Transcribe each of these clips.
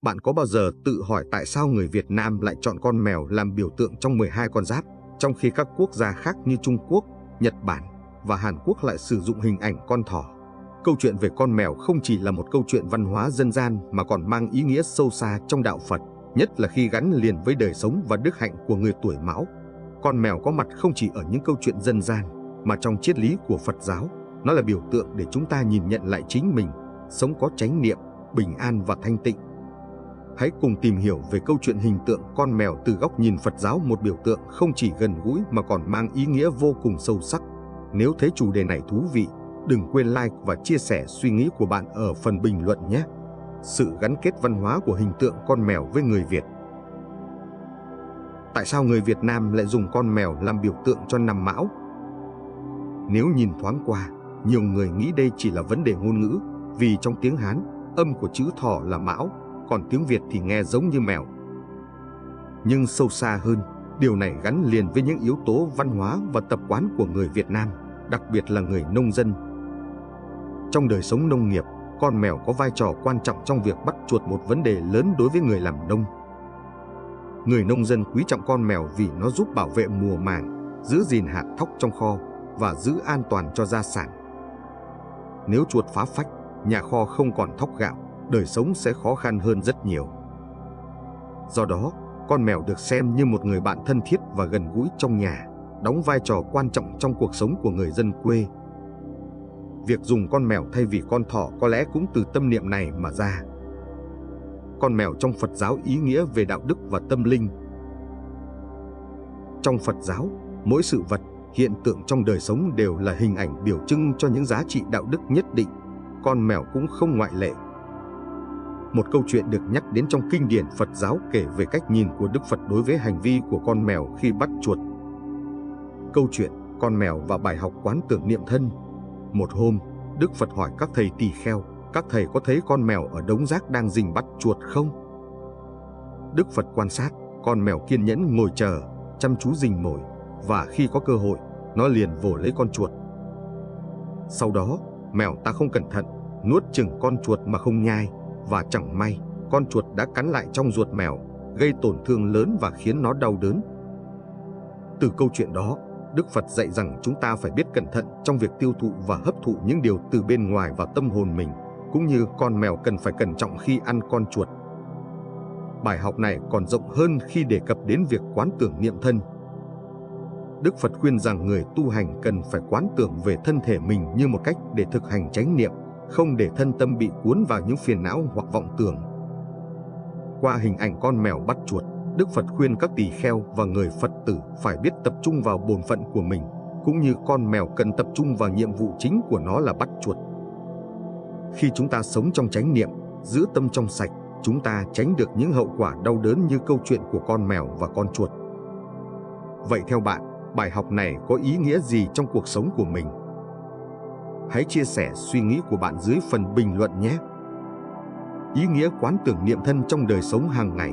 Bạn có bao giờ tự hỏi tại sao người Việt Nam lại chọn con mèo làm biểu tượng trong 12 con giáp, trong khi các quốc gia khác như Trung Quốc, Nhật Bản và Hàn Quốc lại sử dụng hình ảnh con thỏ? Câu chuyện về con mèo không chỉ là một câu chuyện văn hóa dân gian mà còn mang ý nghĩa sâu xa trong đạo Phật, nhất là khi gắn liền với đời sống và đức hạnh của người tuổi Mão. Con mèo có mặt không chỉ ở những câu chuyện dân gian, mà trong triết lý của Phật giáo, nó là biểu tượng để chúng ta nhìn nhận lại chính mình, sống có chánh niệm, bình an và thanh tịnh. Hãy cùng tìm hiểu về câu chuyện hình tượng con mèo từ góc nhìn Phật giáo, một biểu tượng không chỉ gần gũi mà còn mang ý nghĩa vô cùng sâu sắc. Nếu thấy chủ đề này thú vị, đừng quên like và chia sẻ suy nghĩ của bạn ở phần bình luận nhé. Sự gắn kết văn hóa của hình tượng con mèo với người Việt. Tại sao người Việt Nam lại dùng con mèo làm biểu tượng cho năm Mão? Nếu nhìn thoáng qua, nhiều người nghĩ đây chỉ là vấn đề ngôn ngữ, vì trong tiếng Hán, âm của chữ thỏ là Mão, còn tiếng Việt thì nghe giống như mèo. Nhưng sâu xa hơn, điều này gắn liền với những yếu tố văn hóa và tập quán của người Việt Nam, đặc biệt là người nông dân. Trong đời sống nông nghiệp, con mèo có vai trò quan trọng trong việc bắt chuột, một vấn đề lớn đối với người làm nông. Người nông dân quý trọng con mèo vì nó giúp bảo vệ mùa màng, giữ gìn hạt thóc trong kho và giữ an toàn cho gia sản. Nếu chuột phá phách, nhà kho không còn thóc gạo, đời sống sẽ khó khăn hơn rất nhiều. Do đó, con mèo được xem như một người bạn thân thiết và gần gũi trong nhà, đóng vai trò quan trọng trong cuộc sống của người dân quê. Việc dùng con mèo thay vì con thỏ có lẽ cũng từ tâm niệm này mà ra. Con mèo trong Phật giáo ý nghĩa về đạo đức và tâm linh. Trong Phật giáo, mỗi sự vật, hiện tượng trong đời sống đều là hình ảnh biểu trưng cho những giá trị đạo đức nhất định. Con mèo cũng không ngoại lệ. Một câu chuyện được nhắc đến trong kinh điển Phật giáo kể về cách nhìn của Đức Phật đối với hành vi của con mèo khi bắt chuột. Câu chuyện con mèo và bài học quán tưởng niệm thân. Một hôm, Đức Phật hỏi các thầy tỳ kheo: các thầy có thấy con mèo ở đống rác đang rình bắt chuột không? Đức Phật quan sát, con mèo kiên nhẫn ngồi chờ, chăm chú rình mồi, và khi có cơ hội, nó liền vồ lấy con chuột. Sau đó, mèo ta không cẩn thận, nuốt chửng con chuột mà không nhai, và chẳng may, con chuột đã cắn lại trong ruột mèo, gây tổn thương lớn và khiến nó đau đớn. Từ câu chuyện đó, Đức Phật dạy rằng chúng ta phải biết cẩn thận trong việc tiêu thụ và hấp thụ những điều từ bên ngoài vào tâm hồn mình, cũng như con mèo cần phải cẩn trọng khi ăn con chuột. Bài học này còn rộng hơn khi đề cập đến việc quán tưởng niệm thân. Đức Phật khuyên rằng người tu hành cần phải quán tưởng về thân thể mình như một cách để thực hành chánh niệm, không để thân tâm bị cuốn vào những phiền não hoặc vọng tưởng. Qua hình ảnh con mèo bắt chuột, Đức Phật khuyên các tỳ kheo và người Phật tử phải biết tập trung vào bổn phận của mình, cũng như con mèo cần tập trung vào nhiệm vụ chính của nó là bắt chuột. Khi chúng ta sống trong chánh niệm, giữ tâm trong sạch, chúng ta tránh được những hậu quả đau đớn như câu chuyện của con mèo và con chuột. Vậy theo bạn, bài học này có ý nghĩa gì trong cuộc sống của mình? Hãy chia sẻ suy nghĩ của bạn dưới phần bình luận nhé! Ý nghĩa quán tưởng niệm thân trong đời sống hàng ngày.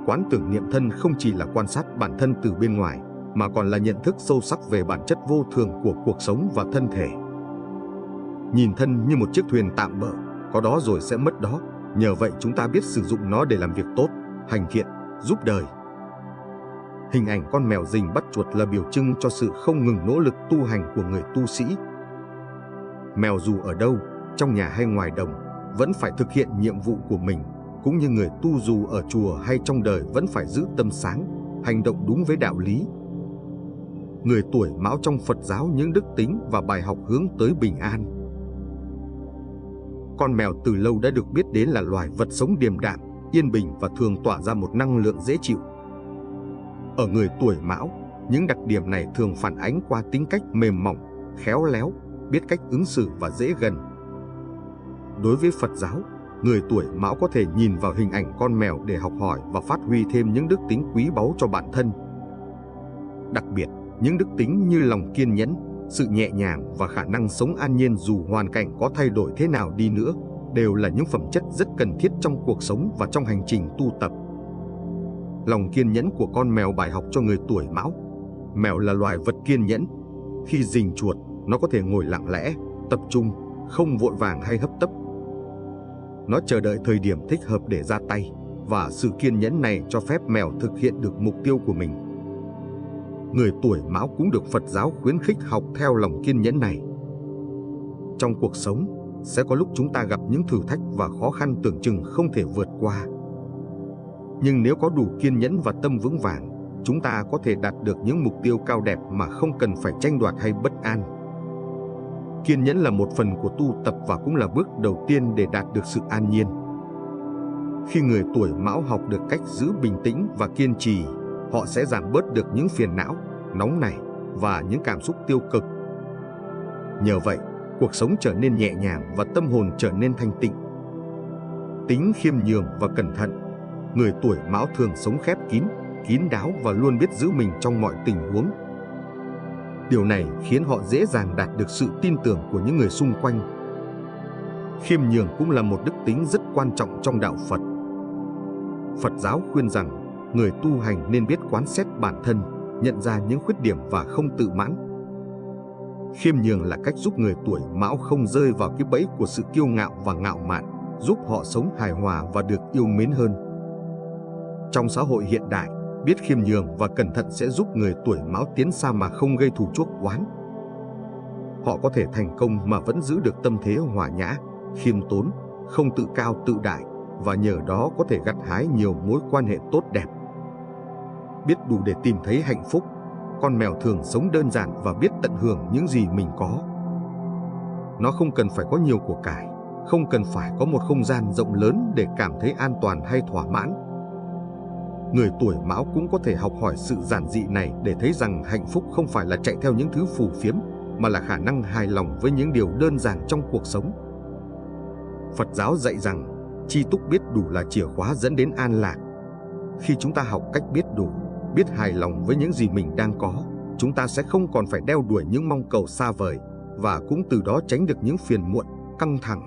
Quán tưởng niệm thân không chỉ là quan sát bản thân từ bên ngoài, mà còn là nhận thức sâu sắc về bản chất vô thường của cuộc sống và thân thể. Nhìn thân như một chiếc thuyền tạm bợ, có đó rồi sẽ mất đó. Nhờ vậy chúng ta biết sử dụng nó để làm việc tốt, hành thiện, giúp đời. Hình ảnh con mèo rình bắt chuột là biểu trưng cho sự không ngừng nỗ lực tu hành của người tu sĩ. Mèo dù ở đâu, trong nhà hay ngoài đồng, vẫn phải thực hiện nhiệm vụ của mình, cũng như người tu dù ở chùa hay trong đời vẫn phải giữ tâm sáng, hành động đúng với đạo lý. Người tuổi Mão trong Phật giáo những đức tính và bài học hướng tới bình an. Con mèo từ lâu đã được biết đến là loài vật sống điềm đạm, yên bình và thường tỏa ra một năng lượng dễ chịu. Ở người tuổi Mão, những đặc điểm này thường phản ánh qua tính cách mềm mỏng, khéo léo, biết cách ứng xử và dễ gần. Đối với Phật giáo, người tuổi Mão có thể nhìn vào hình ảnh con mèo để học hỏi và phát huy thêm những đức tính quý báu cho bản thân. Đặc biệt, những đức tính như lòng kiên nhẫn, sự nhẹ nhàng và khả năng sống an nhiên dù hoàn cảnh có thay đổi thế nào đi nữa, đều là những phẩm chất rất cần thiết trong cuộc sống và trong hành trình tu tập. Lòng kiên nhẫn của con mèo bài học cho người tuổi Mão. Mèo là loài vật kiên nhẫn. Khi rình chuột, nó có thể ngồi lặng lẽ, tập trung, không vội vàng hay hấp tấp. Nó chờ đợi thời điểm thích hợp để ra tay, và sự kiên nhẫn này cho phép mèo thực hiện được mục tiêu của mình. Người tuổi Mão cũng được Phật giáo khuyến khích học theo lòng kiên nhẫn này. Trong cuộc sống, sẽ có lúc chúng ta gặp những thử thách và khó khăn tưởng chừng không thể vượt qua. Nhưng nếu có đủ kiên nhẫn và tâm vững vàng, chúng ta có thể đạt được những mục tiêu cao đẹp mà không cần phải tranh đoạt hay bất an. Kiên nhẫn là một phần của tu tập và cũng là bước đầu tiên để đạt được sự an nhiên. Khi người tuổi Mão học được cách giữ bình tĩnh và kiên trì, họ sẽ giảm bớt được những phiền não, nóng nảy và những cảm xúc tiêu cực. Nhờ vậy, cuộc sống trở nên nhẹ nhàng và tâm hồn trở nên thanh tịnh. Tính khiêm nhường và cẩn thận, người tuổi Mão thường sống khép kín, kín đáo và luôn biết giữ mình trong mọi tình huống. Điều này khiến họ dễ dàng đạt được sự tin tưởng của những người xung quanh. Khiêm nhường cũng là một đức tính rất quan trọng trong đạo Phật. Phật giáo khuyên rằng người tu hành nên biết quán xét bản thân, nhận ra những khuyết điểm và không tự mãn. Khiêm nhường là cách giúp người tuổi Mão không rơi vào cái bẫy của sự kiêu ngạo và ngạo mạn, giúp họ sống hài hòa và được yêu mến hơn. Trong xã hội hiện đại, biết khiêm nhường và cẩn thận sẽ giúp người tuổi Mão tiến xa mà không gây thù chuốc oán. Họ có thể thành công mà vẫn giữ được tâm thế hòa nhã, khiêm tốn, không tự cao tự đại và nhờ đó có thể gặt hái nhiều mối quan hệ tốt đẹp. Biết đủ để tìm thấy hạnh phúc, con mèo thường sống đơn giản và biết tận hưởng những gì mình có. Nó không cần phải có nhiều của cải, không cần phải có một không gian rộng lớn để cảm thấy an toàn hay thỏa mãn. Người tuổi Mão cũng có thể học hỏi sự giản dị này để thấy rằng hạnh phúc không phải là chạy theo những thứ phù phiếm, mà là khả năng hài lòng với những điều đơn giản trong cuộc sống. Phật giáo dạy rằng, tri túc biết đủ là chìa khóa dẫn đến an lạc. Khi chúng ta học cách biết đủ, biết hài lòng với những gì mình đang có, chúng ta sẽ không còn phải đeo đuổi những mong cầu xa vời, và cũng từ đó tránh được những phiền muộn, căng thẳng.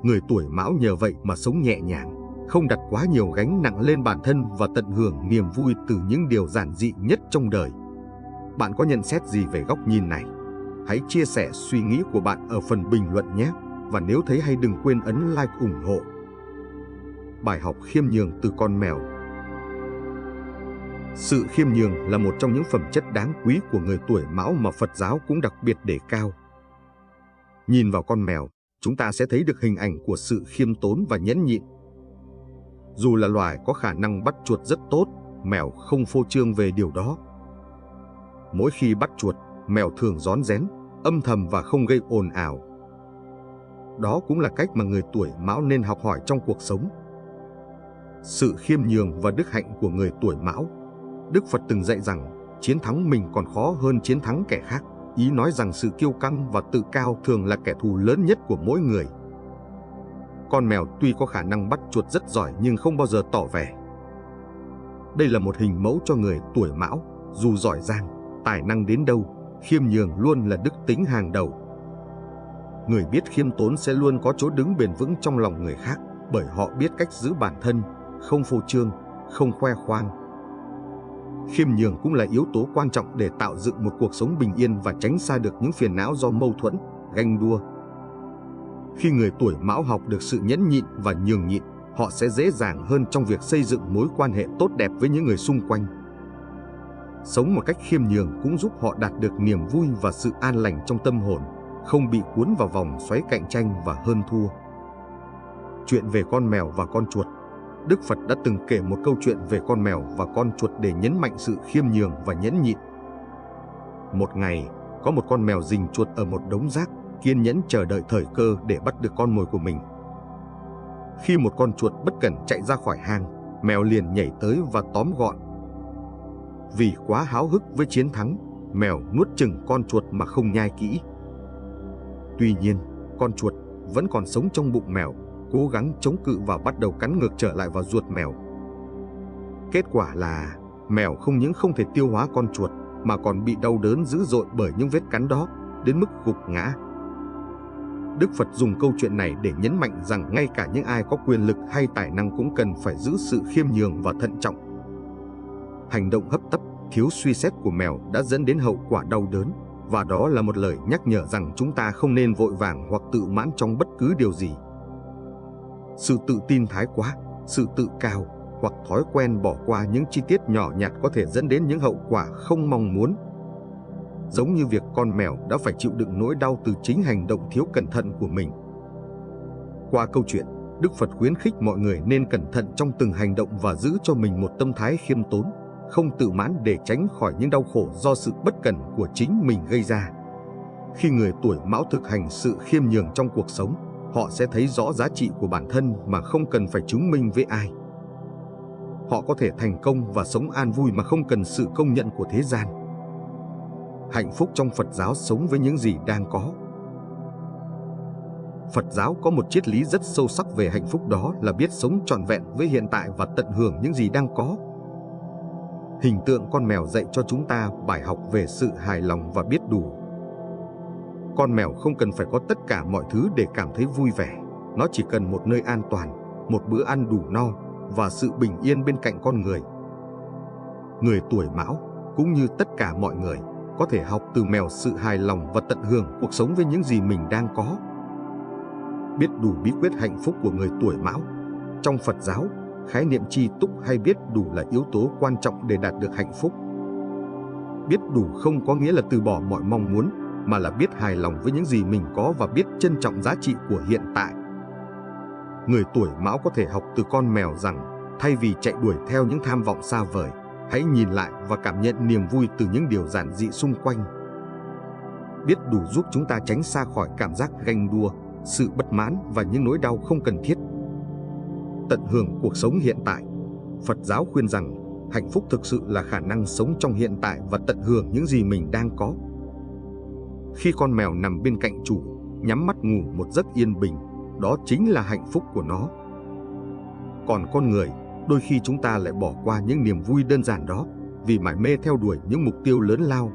Người tuổi Mão nhờ vậy mà sống nhẹ nhàng, không đặt quá nhiều gánh nặng lên bản thân và tận hưởng niềm vui từ những điều giản dị nhất trong đời. Bạn có nhận xét gì về góc nhìn này? Hãy chia sẻ suy nghĩ của bạn ở phần bình luận nhé! Và nếu thấy hay đừng quên ấn like ủng hộ. Bài học khiêm nhường từ con mèo. Sự khiêm nhường là một trong những phẩm chất đáng quý của người tuổi Mão mà Phật giáo cũng đặc biệt đề cao. Nhìn vào con mèo, chúng ta sẽ thấy được hình ảnh của sự khiêm tốn và nhẫn nhịn. Dù là loài có khả năng bắt chuột rất tốt, mèo không phô trương về điều đó. Mỗi khi bắt chuột, mèo thường rón rén, âm thầm và không gây ồn ào. Đó cũng là cách mà người tuổi Mão nên học hỏi trong cuộc sống. Sự khiêm nhường và đức hạnh của người tuổi Mão. Đức Phật từng dạy rằng, chiến thắng mình còn khó hơn chiến thắng kẻ khác. Ý nói rằng sự kiêu căng và tự cao thường là kẻ thù lớn nhất của mỗi người. Con mèo tuy có khả năng bắt chuột rất giỏi nhưng không bao giờ tỏ vẻ. Đây là một hình mẫu cho người tuổi Mão, dù giỏi giang, tài năng đến đâu, khiêm nhường luôn là đức tính hàng đầu. Người biết khiêm tốn sẽ luôn có chỗ đứng bền vững trong lòng người khác, bởi họ biết cách giữ bản thân, không phô trương, không khoe khoang. Khiêm nhường cũng là yếu tố quan trọng để tạo dựng một cuộc sống bình yên và tránh xa được những phiền não do mâu thuẫn, ganh đua. Khi người tuổi Mão học được sự nhẫn nhịn và nhường nhịn, họ sẽ dễ dàng hơn trong việc xây dựng mối quan hệ tốt đẹp với những người xung quanh. Sống một cách khiêm nhường cũng giúp họ đạt được niềm vui và sự an lành trong tâm hồn, không bị cuốn vào vòng xoáy cạnh tranh và hơn thua. Chuyện về con mèo và con chuột. Đức Phật đã từng kể một câu chuyện về con mèo và con chuột để nhấn mạnh sự khiêm nhường và nhẫn nhịn. Một ngày, có một con mèo rình chuột ở một đống rác, kiên nhẫn chờ đợi thời cơ để bắt được con mồi của mình. Khi một con chuột bất cẩn chạy ra khỏi hang, mèo liền nhảy tới và tóm gọn. Vì quá háo hức với chiến thắng, mèo nuốt chửng con chuột mà không nhai kỹ. Tuy nhiên, con chuột vẫn còn sống trong bụng mèo, cố gắng chống cự và bắt đầu cắn ngược trở lại vào ruột mèo. Kết quả là mèo không những không thể tiêu hóa con chuột mà còn bị đau đớn dữ dội bởi những vết cắn đó, đến mức gục ngã. Đức Phật dùng câu chuyện này để nhấn mạnh rằng ngay cả những ai có quyền lực hay tài năng cũng cần phải giữ sự khiêm nhường và thận trọng. Hành động hấp tấp, thiếu suy xét của mèo đã dẫn đến hậu quả đau đớn, và đó là một lời nhắc nhở rằng chúng ta không nên vội vàng hoặc tự mãn trong bất cứ điều gì. Sự tự tin thái quá, sự tự cao hoặc thói quen bỏ qua những chi tiết nhỏ nhặt có thể dẫn đến những hậu quả không mong muốn. Giống như việc con mèo đã phải chịu đựng nỗi đau từ chính hành động thiếu cẩn thận của mình. Qua câu chuyện, Đức Phật khuyến khích mọi người nên cẩn thận trong từng hành động và giữ cho mình một tâm thái khiêm tốn, không tự mãn để tránh khỏi những đau khổ do sự bất cẩn của chính mình gây ra. Khi người tuổi Mão thực hành sự khiêm nhường trong cuộc sống, họ sẽ thấy rõ giá trị của bản thân mà không cần phải chứng minh với ai. Họ có thể thành công và sống an vui mà không cần sự công nhận của thế gian. Hạnh phúc trong Phật giáo sống với những gì đang có. Phật giáo có một triết lý rất sâu sắc về hạnh phúc, đó là biết sống trọn vẹn với hiện tại và tận hưởng những gì đang có. Hình tượng con mèo dạy cho chúng ta bài học về sự hài lòng và biết đủ. Con mèo không cần phải có tất cả mọi thứ để cảm thấy vui vẻ. Nó chỉ cần một nơi an toàn, một bữa ăn đủ no và sự bình yên bên cạnh con người. Người tuổi Mão, cũng như tất cả mọi người, có thể học từ mèo sự hài lòng và tận hưởng cuộc sống với những gì mình đang có. Biết đủ bí quyết hạnh phúc của người tuổi Mão. Trong Phật giáo, khái niệm tri túc hay biết đủ là yếu tố quan trọng để đạt được hạnh phúc. Biết đủ không có nghĩa là từ bỏ mọi mong muốn, mà là biết hài lòng với những gì mình có và biết trân trọng giá trị của hiện tại. Người tuổi Mão có thể học từ con mèo rằng, thay vì chạy đuổi theo những tham vọng xa vời, hãy nhìn lại và cảm nhận niềm vui từ những điều giản dị xung quanh. Biết đủ giúp chúng ta tránh xa khỏi cảm giác ganh đua, sự bất mãn và những nỗi đau không cần thiết. Tận hưởng cuộc sống hiện tại. Phật giáo khuyên rằng, hạnh phúc thực sự là khả năng sống trong hiện tại và tận hưởng những gì mình đang có. Khi con mèo nằm bên cạnh chủ, nhắm mắt ngủ một giấc yên bình, đó chính là hạnh phúc của nó. Còn con người, đôi khi chúng ta lại bỏ qua những niềm vui đơn giản đó vì mải mê theo đuổi những mục tiêu lớn lao.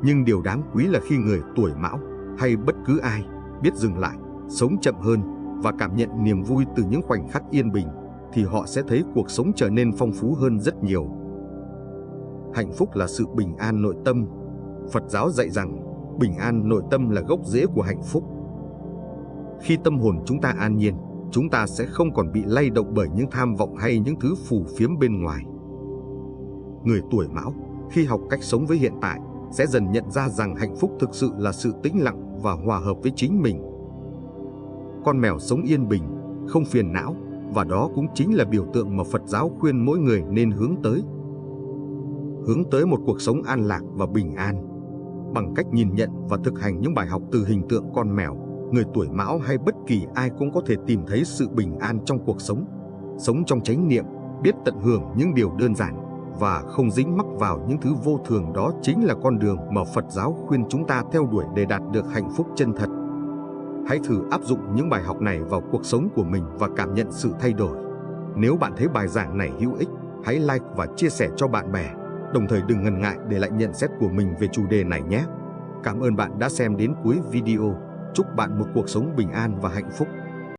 Nhưng điều đáng quý là khi người tuổi Mão hay bất cứ ai biết dừng lại, sống chậm hơn và cảm nhận niềm vui từ những khoảnh khắc yên bình, thì họ sẽ thấy cuộc sống trở nên phong phú hơn rất nhiều. Hạnh phúc là sự bình an nội tâm. Phật giáo dạy rằng, bình an nội tâm là gốc rễ của hạnh phúc. Khi tâm hồn chúng ta an nhiên, chúng ta sẽ không còn bị lay động bởi những tham vọng hay những thứ phù phiếm bên ngoài. Người tuổi Mão, khi học cách sống với hiện tại, sẽ dần nhận ra rằng hạnh phúc thực sự là sự tĩnh lặng và hòa hợp với chính mình. Con mèo sống yên bình, không phiền não, và đó cũng chính là biểu tượng mà Phật giáo khuyên mỗi người nên hướng tới. Hướng tới một cuộc sống an lạc và bình an. Bằng cách nhìn nhận và thực hành những bài học từ hình tượng con mèo, người tuổi Mão hay bất kỳ ai cũng có thể tìm thấy sự bình an trong cuộc sống. Sống trong chánh niệm, biết tận hưởng những điều đơn giản và không dính mắc vào những thứ vô thường, đó chính là con đường mà Phật giáo khuyên chúng ta theo đuổi để đạt được hạnh phúc chân thật. Hãy thử áp dụng những bài học này vào cuộc sống của mình và cảm nhận sự thay đổi. Nếu bạn thấy bài giảng này hữu ích, hãy like và chia sẻ cho bạn bè. Đồng thời đừng ngần ngại để lại nhận xét của mình về chủ đề này nhé. Cảm ơn bạn đã xem đến cuối video. Chúc bạn một cuộc sống bình an và hạnh phúc.